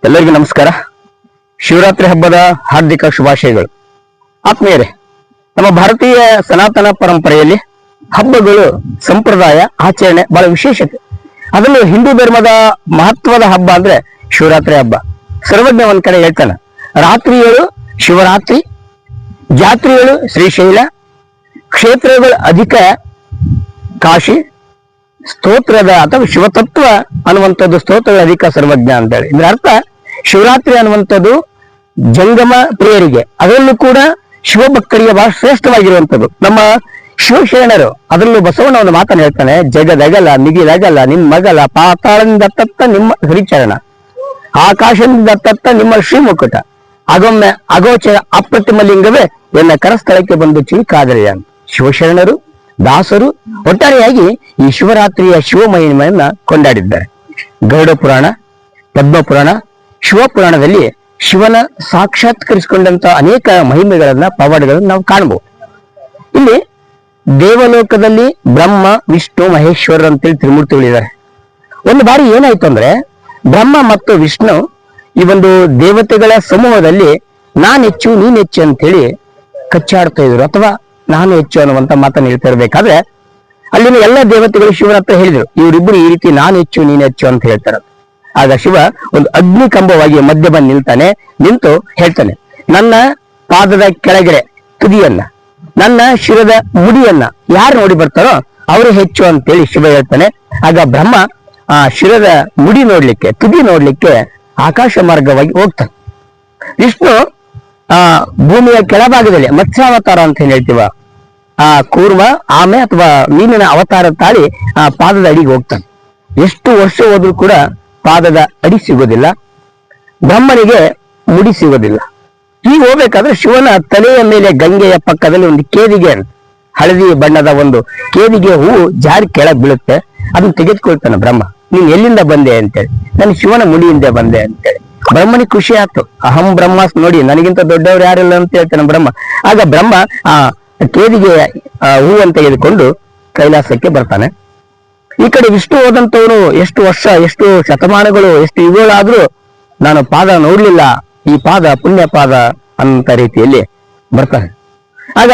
ಎಲ್ಲರಿಗೂ ನಮಸ್ಕಾರ. ಶಿವರಾತ್ರಿ ಹಬ್ಬದ ಹಾರ್ದಿಕ ಶುಭಾಶಯಗಳು. ಆತ್ಮೀಯರೇ, ನಮ್ಮ ಭಾರತೀಯ ಸನಾತನ ಪರಂಪರೆಯಲ್ಲಿ ಹಬ್ಬಗಳು, ಸಂಪ್ರದಾಯ, ಆಚರಣೆ ಬಹಳ ವಿಶೇಷತೆ. ಅದರಲ್ಲೂ ಹಿಂದೂ ಧರ್ಮದ ಮಹತ್ವದ ಹಬ್ಬ ಅಂದ್ರೆ ಶಿವರಾತ್ರಿ ಹಬ್ಬ. ಸರ್ವಜ್ಞ ಒಂದ್ ಕಡೆ ಹೇಳ್ತಾನೆ, ರಾತ್ರಿಗಳು ಶಿವರಾತ್ರಿ, ಜಾತ್ರೆಗಳು ಶ್ರೀಶೈಲ, ಕ್ಷೇತ್ರಗಳು ಅಧಿಕ ಕಾಶಿ, ಸ್ತೋತ್ರದ ಅಥವಾ ಶಿವತತ್ವ ಅನ್ನುವಂಥದ್ದು ಸ್ತೋತ್ರಗಳ ಅಧಿಕ ಸರ್ವಜ್ಞ ಅಂತೇಳಿ. ಇದ್ರ ಅರ್ಥ ಶಿವರಾತ್ರಿ ಅನ್ನುವಂಥದ್ದು ಜಂಗಮ ಪ್ರಿಯರಿಗೆ, ಅದರಲ್ಲೂ ಕೂಡ ಶಿವಭಕ್ತರಿಗೆ ಬಹಳ ಶ್ರೇಷ್ಠವಾಗಿರುವಂಥದ್ದು. ನಮ್ಮ ಶಿವಶರಣರು ಅದರಲ್ಲೂ ಬಸವಣ್ಣ ಒಂದು ಮಾತನ್ನು ಹೇಳ್ತಾನೆ, ಜಗದಗಲ ಮಿಗಿಲಗಲ ನಿಮ್ಮಗಲ, ಪಾತಾಳದಿಂದ ತತ್ತ ನಿಮ್ಮ ಹರಿಚರಣ, ಆಕಾಶದಿಂದ ತತ್ತ ನಿಮ್ಮ ಶ್ರೀಮುಕುಟ, ಅಗೊಮ್ಮೆ ಅಗೋಚರ ಅಪ್ರತಿಮ ಲಿಂಗವೇ ಎನ್ನ ಕರಸ್ಥಳಕ್ಕೆ ಬಂದು ಚಿಲ್ಕಾದರೆಯ. ಶಿವಶರಣರು, ದಾಸರು ಒಟ್ಟಾರೆಯಾಗಿ ಈ ಶಿವರಾತ್ರಿಯ ಶಿವಮಹಿಮೆಯನ್ನ ಕೊಂಡಾಡಿದ್ದಾರೆ. ಗರುಡ ಪುರಾಣ, ಪದ್ಮಪುರಾಣ, ಶಿವಪುರಾಣದಲ್ಲಿ ಶಿವನ ಸಾಕ್ಷಾತ್ಕರಿಸಿಕೊಂಡಂತ ಅನೇಕ ಮಹಿಮೆಗಳನ್ನ, ಪವಾಡಗಳನ್ನ ನಾವು ಕಾಣಬಹುದು. ಇಲ್ಲಿ ದೇವಲೋಕದಲ್ಲಿ ಬ್ರಹ್ಮ, ವಿಷ್ಣು, ಮಹೇಶ್ವರ ಅಂತೇಳಿ ತ್ರಿಮೂರ್ತಿಗಳಿದ್ದಾರೆ. ಒಂದು ಬಾರಿ ಏನಾಯ್ತು ಅಂದ್ರೆ, ಬ್ರಹ್ಮ ಮತ್ತು ವಿಷ್ಣು ಈ ಒಂದು ದೇವತೆಗಳ ಸಮೂಹದಲ್ಲಿ ನಾನ್ ಹೆಚ್ಚು ನೀನ್ ಹೆಚ್ಚು ಅಂತೇಳಿ ಕಚ್ಚಾಡ್ತಾ ಇದ್ರು, ಅಥವಾ ನಾನು ಹೆಚ್ಚು ಅನ್ನುವಂತ ಮಾತನ್ನು ಹೇಳ್ತಾ ಇರ್ಬೇಕಾದ್ರೆ ಅಲ್ಲಿನ ಎಲ್ಲ ದೇವತೆಗಳು ಶಿವನ ಹತ್ರ ಹೇಳಿದ್ರು, ಇವರಿಬ್ಬರು ಈ ರೀತಿ ನಾನು ಹೆಚ್ಚು ನೀನ್ ಹೆಚ್ಚು ಅಂತ ಹೇಳ್ತಾರೆ. ಆಗ ಶಿವ ಒಂದು ಅಗ್ನಿ ಕಂಬವಾಗಿ ಮಧ್ಯ ಬಂದು ನಿಲ್ತಾನೆ. ನಿಂತು ಹೇಳ್ತಾನೆ, ನನ್ನ ಪಾದದ ಕೆಳಗಡೆ ತುದಿಯನ್ನ, ನನ್ನ ಶಿರದ ಮುಡಿಯನ್ನ ಯಾರು ನೋಡಿ ಬರ್ತಾರೋ ಅವರು ಹೆಚ್ಚು ಅಂತೇಳಿ ಶಿವ ಹೇಳ್ತಾನೆ. ಆಗ ಬ್ರಹ್ಮ ಆ ಶಿರದ ಮುಡಿ ನೋಡ್ಲಿಕ್ಕೆ, ತುದಿ ನೋಡ್ಲಿಕ್ಕೆ ಆಕಾಶ ಮಾರ್ಗವಾಗಿ ಹೋಗ್ತಾನೆ. ವಿಷ್ಣು ಭೂಮಿಯ ಕೆಳಭಾಗದಲ್ಲಿ ಮತ್ಸ್ಯಾವತಾರ ಅಂತ ಏನ್ ಹೇಳ್ತೀವ, ಆ ಕೂರ್ಮ, ಆಮೆ ಅಥವಾ ಮೀನಿನ ಅವತಾರ ತಾಳಿ ಆ ಪಾದದ ಅಡಿಗೆ ಹೋಗ್ತಾನೆ. ಎಷ್ಟು ವರ್ಷ ಹೋದ್ರೂ ಕೂಡ ಪಾದದ ಅಡಿ ಸಿಗೋದಿಲ್ಲ, ಬ್ರಹ್ಮನಿಗೆ ಮುಡಿ ಸಿಗೋದಿಲ್ಲ. ಹೀಗೆ ಹೋಗ್ಬೇಕಾದ್ರೆ ಶಿವನ ತಲೆಯ ಮೇಲೆ ಗಂಗೆಯ ಪಕ್ಕದಲ್ಲಿ ಒಂದು ಕೇದಿಗೆ, ಹಳದಿ ಬಣ್ಣದ ಒಂದು ಕೇದಿಗೆ ಹೂವು ಜಾರಿ ಕೆಳಗೆ ಬೀಳುತ್ತೆ. ಅದನ್ನ ತೆಗೆದುಕೊಳ್ತಾನೆ ಬ್ರಹ್ಮ. ನೀನ್ ಎಲ್ಲಿಂದ ಬಂದೆ ಅಂತೇಳಿ. ನಾನು ಶಿವನ ಮುಡಿಯಿಂದ ಬಂದೆ ಅಂತೇಳಿ. ಬ್ರಹ್ಮನಿಗೆ ಖುಷಿ ಆಯ್ತು. ಅಹಂ ಬ್ರಹ್ಮಾಸ್, ನೋಡಿ ನನಗಿಂತ ದೊಡ್ಡವ್ರು ಯಾರಿಲ್ಲ ಅಂತ ಹೇಳ್ತಾನೆ ಬ್ರಹ್ಮ. ಆಗ ಬ್ರಹ್ಮ ಆ ಕೇದಿಗೆ ಹೂವನ್ನು ತೆಗೆದುಕೊಂಡು ಕೈಲಾಸಕ್ಕೆ ಬರ್ತಾನೆ. ಈ ಕಡೆ ವಿಷ್ಣು ಹೋದಂತವನು ಎಷ್ಟು ವರ್ಷ, ಎಷ್ಟು ಶತಮಾನಗಳು, ಎಷ್ಟು ಯುಗಗಳಾದ್ರೂ ನಾನು ಪಾದ ನೋಡ್ಲಿಲ್ಲ, ಈ ಪಾದ ಪುಣ್ಯ ಪಾದ ಅಂತ ರೀತಿಯಲ್ಲಿ ಬರ್ತಾನೆ. ಆಗ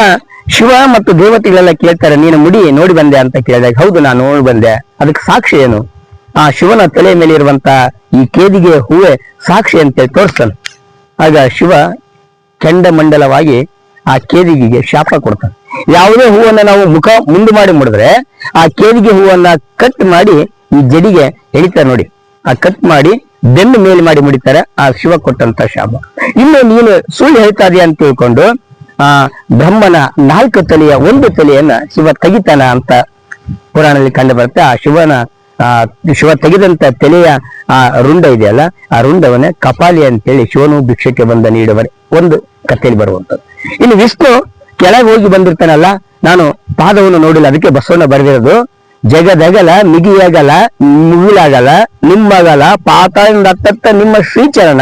ಶಿವ ಮತ್ತು ದೇವತೆಗಳೆಲ್ಲ ಕೇಳ್ತಾರೆ, ನೀನು ಮುಡಿ ನೋಡಿ ಬಂದೆ ಅಂತ ಕೇಳಿದಾಗ, ಹೌದು ನಾನು ನೋಡಿ ಬಂದೆ. ಅದಕ್ಕೆ ಸಾಕ್ಷಿ ಏನು? ಆ ಶಿವನ ತಲೆ ಮೇಲೆ ಇರುವಂತ ಈ ಕೇದಿಗೆ ಹೂವೇ ಸಾಕ್ಷಿ ಅಂತೇಳಿ ತೋರಿಸ್ತಾನೆ. ಆಗ ಶಿವ ಕೆಂಡಮಂಡಲವಾಗಿ ಆ ಕೇದಿಗೆಗೆ ಶಾಪ ಕೊಡ್ತಾನೆ. ಯಾವುದೇ ಹೂವನ್ನ ನಾವು ಮುಖ ಮುಂದೆ ಮಾಡಿ ಮುಡಿದ್ರೆ ಆ ಕೇದಿಗೆ ಹೂವನ್ನ ಕಟ್ ಮಾಡಿ ಈ ಜಡಿಗೆ ಎಳಿತಾರೆ ನೋಡಿ, ಆ ಕಟ್ ಮಾಡಿ ಬೆನ್ನು ಮೇಲೆ ಮಾಡಿ ಮುಡಿತಾರೆ. ಆ ಶಿವ ಕೊಟ್ಟಂತ ಶಾಪ. ಇನ್ನು ನೀನು ಸುಳ್ಳು ಹೇಳ್ತಾ ಇದೀಯ ಅಂತ ತಿಳ್ಕೊಂಡು ಆ ಬ್ರಹ್ಮನ 4 ತಲೆಯ ಒಂದು ತಲೆಯನ್ನ ಶಿವ ತೆಗಿತಾನ ಅಂತ ಪುರಾಣದಲ್ಲಿ ಕಂಡು ಬರುತ್ತೆ. ಆ ಶಿವ ತೆಗೆದಂತ ತಲೆಯ ಆ ರುಂಡ ಇದೆಯಲ್ಲ, ಆ ರುಂಡವನ್ನೇ ಕಪಾಲಿ ಅಂತೇಳಿ ಶಿವನು ಭಿಕ್ಷಕ್ಕೆ ಬಂದ ನೀಡುವರೆ ಒಂದು ಕಥೆಯಲ್ಲಿ ಬರುವಂತದ್ದು. ಇನ್ನು ವಿಷ್ಣು ಕೆಳಗೆ ಹೋಗಿ ಬಂದಿರ್ತಾನಲ್ಲ, ನಾನು ಪಾದವನ್ನು ನೋಡಿಲ್ಲ, ಅದಕ್ಕೆ ಬಸವಣ್ಣ ಬರೆದಿರೋದು, ಜಗದಗಲ ಮಿಗಿಯಗಲ ಮುಗಿಲಾಗಲ ನಿಮ್ಮಗಲ, ಪಾತಾಳದಿಂದ ಅತ್ತತ್ತ ನಿಮ್ಮ ಶ್ರೀಚರಣ,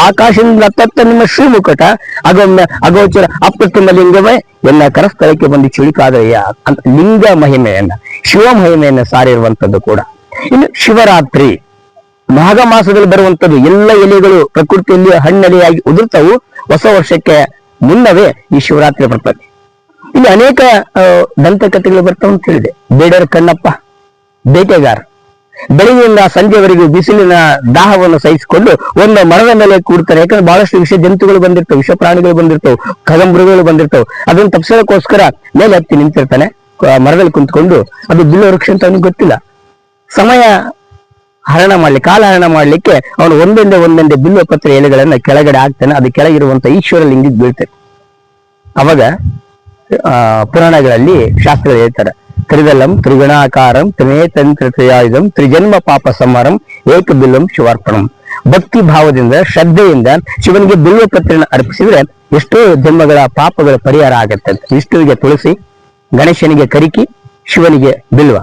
ಆಕಾಶದಿಂದ ಅತ್ತತ್ತ ನಿಮ್ಮ ಶ್ರೀಮುಕಟ, ಅಗೊಮ್ಮೆ ಅಗೋಚರ ಅಪ್ರತಿಮ ಲಿಂಗವೇ ಎನ್ನ ಕರಸ್ಥಳಕ್ಕೆ ಬಂದು ಚಿಳಿಕಾದಯ್ಯ ಅಂತ ಲಿಂಗ ಮಹಿಮೆಯನ್ನ, ಶಿವ ಮಹಿಮೆಯನ್ನ ಸಾರಿರುವಂತದ್ದು ಕೂಡ. ಇನ್ನು ಶಿವರಾತ್ರಿ ಮಾಘ ಮಾಸದಲ್ಲಿ ಬರುವಂತದ್ದು. ಎಲ್ಲ ಎಲೆಗಳು ಪ್ರಕೃತಿಯಲ್ಲಿ ಹಣ್ಣೆಲೆಯಾಗಿ ಉದುರ್ತಾವು. ಹೊಸ ವರ್ಷಕ್ಕೆ ಮುನ್ನವೇ ಈ ಶಿವರಾತ್ರಿ ಬರ್ತದೆ. ಇಲ್ಲಿ ಅನೇಕ ದಂತಕಥೆಗಳು ಬರ್ತಾವ ಅಂತ ಹೇಳಿದೆ. ಬೇಡರ ಕಣ್ಣಪ್ಪ ಬೇಟೆಗಾರ ಬೆಳಗ್ಗೆಯಿಂದ ಸಂಜೆವರೆಗೂ ಬಿಸಿಲಿನ ದಾಹವನ್ನು ಸಹಿಸಿಕೊಂಡು ಒಂದು ಮರದ ಮೇಲೆ ಕೂಡ್ತಾರೆ. ಯಾಕಂದ್ರೆ ಬಹಳಷ್ಟು ವಿಷ ಜಂತುಗಳು ಬಂದಿರ್ತವೆ, ವಿಷ ಪ್ರಾಣಿಗಳು ಬಂದಿರ್ತವೆ, ಖಗಮೃಗಗಳು ಬಂದಿರ್ತವೆ. ಅದನ್ನ ತಪ್ಪಿಸೋದಕ್ಕೋಸ್ಕರ ಮೇಲೆ ಹತ್ತಿ ನಿಂತಿರ್ತಾನೆ ಮರದಲ್ಲಿ ಕುಂತ್ಕೊಂಡು. ಅದು ಬಿಲ್ಲು ವೃಕ್ಷ ಅಂತ ಅವನಿಗೆ ಗೊತ್ತಿಲ್ಲ. ಸಮಯ ಹರಣ ಮಾಡ್ಲಿಕ್ಕೆ, ಕಾಲ ಹರಣ ಮಾಡ್ಲಿಕ್ಕೆ ಅವನು ಒಂದೊಂದೇ ಬಿಲ್ವ ಪತ್ರ ಎಲೆಗಳನ್ನ ಕೆಳಗಡೆ ಹಾಕ್ತಾನೆ. ಅದು ಕೆಳಗಿರುವಂತ ಈಶ್ವರ ಲಿಂಗಿಗೆ ಬೀಳ್ತಾನೆ. ಅವಾಗ ಪುರಾಣಗಳಲ್ಲಿ ಶಾಸ್ತ್ರ ಹೇಳ್ತಾರೆ, ತ್ರಿದಲಂ ತ್ರಿಗುಣಾಕಾರಂ ತ್ರಿನೇತಂತ್ರ ತ್ರಿಯಾಯುಧಂ ತ್ರಿಜನ್ಮ ಪಾಪ ಸಂಹಾರಂ ಏಕ ಬಿಲ್ವಂ ಶಿವಾರ್ಪಣಂ. ಭಕ್ತಿ ಭಾವದಿಂದ, ಶ್ರದ್ಧೆಯಿಂದ ಶಿವನಿಗೆ ಬಿಲ್ವ ಪತ್ರನ ಅರ್ಪಿಸಿದ್ರೆ ಎಷ್ಟೋ ಜನ್ಮಗಳ ಪಾಪಗಳ ಪರಿಹಾರ ಆಗತ್ತೆ. ವಿಷ್ಣುವಿಗೆ ತುಳಸಿ, ಗಣೇಶನಿಗೆ ಕರಿಕಿ, ಶಿವನಿಗೆ ಬಿಲ್ವ.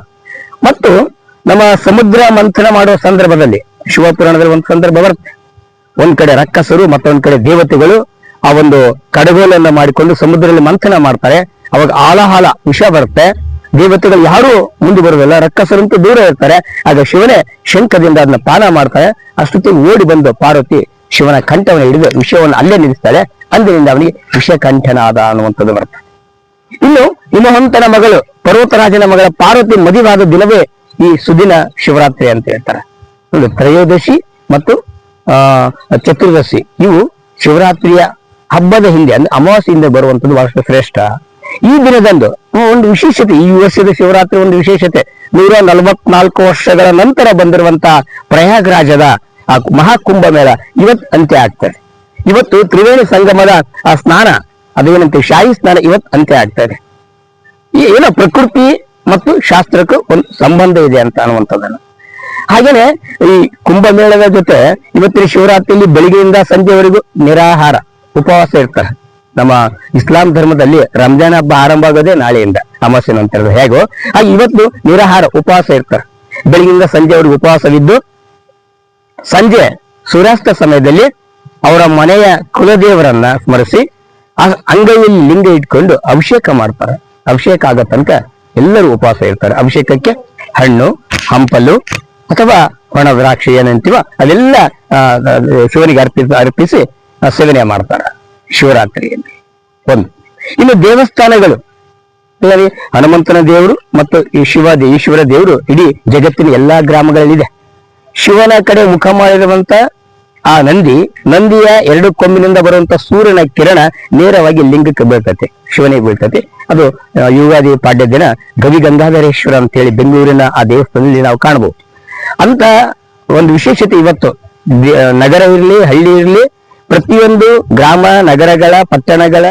ಮತ್ತು ನಮ್ಮ ಸಮುದ್ರ ಮಂಥನ ಮಾಡುವ ಸಂದರ್ಭದಲ್ಲಿ ಶಿವಪುರಾಣದಲ್ಲಿ ಒಂದು ಸಂದರ್ಭ ಬರುತ್ತೆ. ಒಂದ್ ಕಡೆ ರಕ್ಕಸರು, ಮತ್ತೊಂದ್ ಕಡೆ ದೇವತೆಗಳು ಆ ಒಂದು ಕಡಗೋಲನ್ನ ಮಾಡಿಕೊಂಡು ಸಮುದ್ರದಲ್ಲಿ ಮಂಥನ ಮಾಡ್ತಾರೆ. ಅವಾಗ ಆಳಹಾಳ ವಿಷ ಬರುತ್ತೆ. ದೇವತೆಗಳು ಯಾರು ಮುಂದೆ ಬರುವುದಿಲ್ಲ, ರಕ್ಕಸರಂತೂ ದೂರ ಇರ್ತಾರೆ. ಆಗ ಶಿವನೇ ಶಂಖದಿಂದ ಅದನ್ನ ಪಾನ ಮಾಡ್ತಾರೆ. ಅಷ್ಟೊತ್ತಿಗೆ ಓಡಿ ಬಂದು ಪಾರ್ವತಿ ಶಿವನ ಕಂಠವನ್ನು ಹಿಡಿದು ವಿಷಯವನ್ನು ಅಲ್ಲೇ ನಿಲ್ಲಿಸ್ತಾಳೆ. ಅಂದಿನಿಂದ ಅವನಿಗೆ ವಿಷಕಂಠನಾದ ಅನ್ನುವಂಥದ್ದು ಬರುತ್ತೆ. ಇನ್ನು ಹಿಮವಂತನ ಮಗಳು ಪರ್ವತರಾಜನ ಮಗಳ ಪಾರ್ವತಿ ಮದುವಾದ ದಿನವೇ ಈ ಸುದಿನ ಶಿವರಾತ್ರಿ ಅಂತ ಹೇಳ್ತಾರೆ. ತ್ರಯೋದಶಿ ಮತ್ತು ಚತುರ್ದಶಿ ಇವು ಶಿವರಾತ್ರಿಯ ಹಬ್ಬದ ಹಿಂದೆ ಅಂದ್ರೆ ಅಮಾವಾಸ್ಯೆಯಿಂದ ಬರುವಂತದ್ದು ಬಹಳಷ್ಟು ಶ್ರೇಷ್ಠ. ಈ ದಿನದಂದು ಒಂದು ವಿಶೇಷತೆ, ಈ ವರ್ಷದ ಶಿವರಾತ್ರಿ ಒಂದು ವಿಶೇಷತೆ, 144 ವರ್ಷಗಳ ನಂತರ ಬಂದಿರುವಂತಹ ಪ್ರಯಾಗ್ರಾಜದ ಆ ಮಹಾಕುಂಭ ಮೇಳ ಇವತ್ತು ಅಂತ್ಯ ಆಗ್ತದೆ. ಇವತ್ತು ತ್ರಿವೇಣಿ ಸಂಗಮದ ಆ ಸ್ನಾನ, ಅದೇನಂತೆ ಶಾಹಿ ಸ್ನಾನ ಇವತ್ತು ಅಂತ್ಯ ಆಗ್ತದೆ. ಏನೋ ಪ್ರಕೃತಿ ಮತ್ತು ಶಾಸ್ತ್ರಕ್ಕೂ ಒಂದು ಸಂಬಂಧ ಇದೆ ಅಂತ ಅನ್ನುವಂಥದ್ದನ್ನು. ಹಾಗೇನೆ ಈ ಕುಂಭಮೇಳದ ಜೊತೆ ಇವತ್ತಿನ ಶಿವರಾತ್ರಿಯಲ್ಲಿ ಬೆಳಿಗ್ಗೆಯಿಂದ ಸಂಜೆವರೆಗೂ ನಿರಾಹಾರ ಉಪವಾಸ ಇರ್ತಾರೆ. ನಮ್ಮ ಇಸ್ಲಾಂ ಧರ್ಮದಲ್ಲಿ ರಂಜಾನ್ ಹಬ್ಬ ಆರಂಭ ಆಗೋದೇ ನಾಳೆಯಿಂದ, ಅಮಾವಾಸ್ಯೆ ನಂತರ ಹೇಗೋ ಹಾಗೆ ಇವತ್ತು ನಿರಾಹಾರ ಉಪವಾಸ ಇರ್ತಾರೆ. ಬೆಳಗ್ಗೆಯಿಂದ ಸಂಜೆವರೆಗೂ ಉಪವಾಸವಿದ್ದು ಸಂಜೆ ಸೂರ್ಯಾಸ್ತ ಸಮಯದಲ್ಲಿ ಅವರ ಮನೆಯ ಕುಲದೇವರನ್ನ ಸ್ಮರಿಸಿ ಆ ಅಂಗೈಯಲ್ಲಿ ಲಿಂಗ ಇಟ್ಕೊಂಡು ಅಭಿಷೇಕ ಮಾಡ್ತಾರೆ. ಅಭಿಷೇಕ ಆಗೋ ತನಕ ಎಲ್ಲರೂ ಉಪವಾಸ ಇರ್ತಾರೆ. ಅಭಿಷೇಕಕ್ಕೆ ಹಣ್ಣು, ಹಂಪಲು ಅಥವಾ ಒಣ ದ್ರಾಕ್ಷಿ ಏನಂತೀವ ಅದೆಲ್ಲ ಶಿವನಿಗೆ ಅರ್ಪಿಸಿ ಸೇವನೆ ಮಾಡ್ತಾರೆ ಶಿವರಾತ್ರಿಯಲ್ಲಿ. ಒಂದು ಇನ್ನು ದೇವಸ್ಥಾನಗಳು, ಹನುಮಂತನ ದೇವರು ಮತ್ತು ಈ ಈಶ್ವರ ದೇವರು ಇಡೀ ಜಗತ್ತಿನ ಎಲ್ಲಾ ಗ್ರಾಮಗಳಲ್ಲಿದೆ. ಶಿವನ ಕಡೆ ಮುಖ ಮಾಡಿರುವಂತ ಆ ನಂದಿಯ 2 ಕೊಂಬಿನಿಂದ ಬರುವಂತ ಸೂರ್ಯನ ಕಿರಣ ನೇರವಾಗಿ ಲಿಂಗಕ್ಕೆ ಬೀಳ್ತತೆ, ಶಿವನಿಗೆ ಬೀಳ್ತತೆ. ಅದು ಯುಗಾದಿ ಪಾಡ್ಯ ದಿನ ಗವಿ ಗಂಗಾಧರೇಶ್ವರ ಅಂತ ಹೇಳಿ ಬೆಂಗಳೂರಿನ ಆ ದೇವಸ್ಥಾನದಲ್ಲಿ ನಾವು ಕಾಣಬಹುದು. ಅಂತ ಒಂದು ವಿಶೇಷತೆ ಇವತ್ತು ನಗರ ಇರಲಿ ಹಳ್ಳಿ ಇರಲಿ ಪ್ರತಿಯೊಂದು ಗ್ರಾಮ ನಗರಗಳ ಪಟ್ಟಣಗಳ